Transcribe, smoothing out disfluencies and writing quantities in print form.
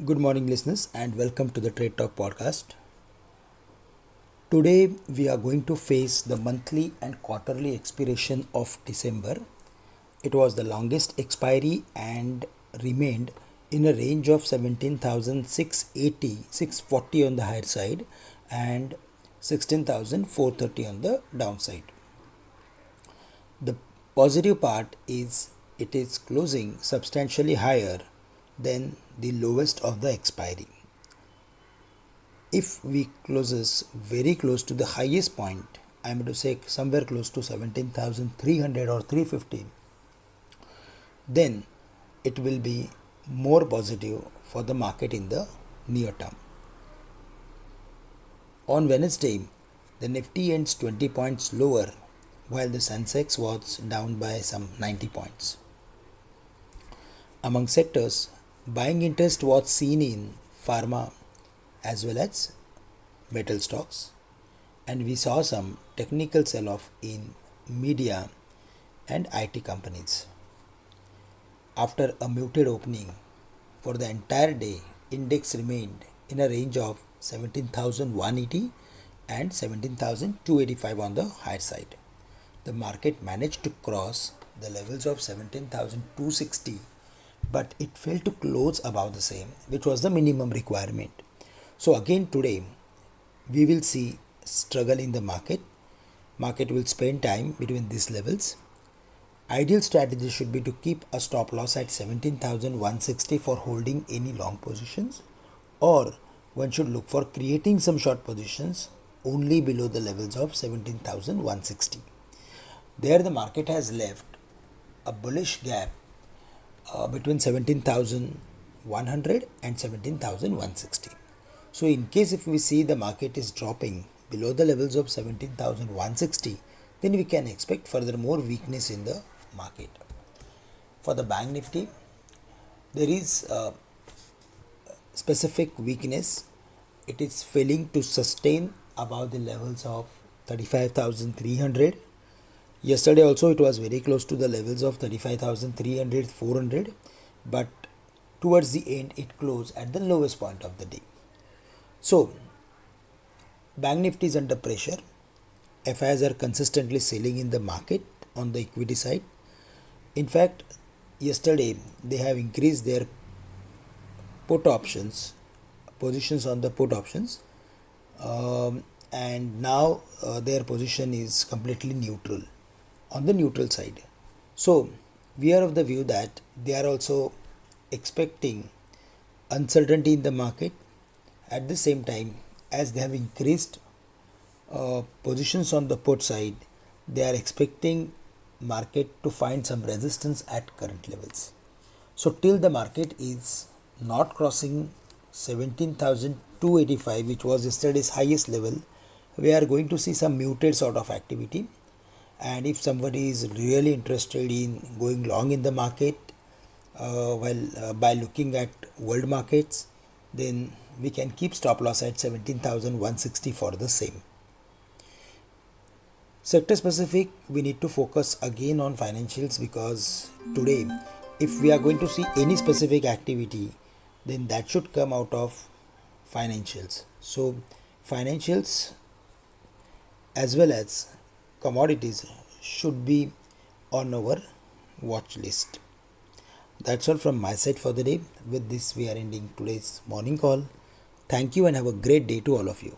Good morning, listeners, and welcome to the Trade Talk podcast. Today, we are going to face the monthly and quarterly expiration of December. It was the longest expiry and remained in a range of 17,680, 640 on the higher side and 16,430 on the downside. The positive part is it is closing substantially higher than the lowest of the expiry. If we closes very close to the highest point, I am to say somewhere close to 17,300 or 350, then it will be more positive for the market in the near term. On Wednesday, the Nifty ends 20 points lower while the Sensex was down by some 90 points. Among sectors, buying interest was seen in pharma as well as metal stocks, and we saw some technical sell-off in media and IT companies. After a muted opening for the entire day, index remained in a range of 17,180 and 17,285 on the higher side. The market managed to cross the levels of 17,260, but it failed to close above the same, which was the minimum requirement. So again today, we will see struggle in the market. Market will spend time between these levels. Ideal strategy should be to keep a stop loss at 17,160 for holding any long positions, or one should look for creating some short positions only below the levels of 17,160. There the market has left a bullish gap between 17,100 and 17,160. So in case if we see the market is dropping below the levels of 17,160, then we can expect further more weakness in the market. For the Bank Nifty, there is a specific weakness. It is failing to sustain above the levels of 35,300. Yesterday also it was very close to the levels of 35,300, 400, but towards the end it closed at the lowest point of the day. So, Bank Nifty is under pressure. FIs are consistently selling in the market on the equity side. In fact, yesterday they have increased their put options, positions on the put options, and now their position is completely neutral, on the neutral side. So we are of the view that they are also expecting uncertainty in the market. At the same time, as they have increased positions on the put side, they are expecting market to find some resistance at current levels. So till the market is not crossing 17,285, which was yesterday's highest level, we are going to see some muted sort of activity. And if somebody is really interested in going long in the market, by looking at world markets, then we can keep stop loss at 17,160 for the same. Sector specific, we need to focus again on financials, because today if we are going to see any specific activity, then that should come out of financials. So financials as well as commodities should be on our watch list. That's all from my side for the day. With this, we are ending today's morning call. Thank you and have a great day to all of you.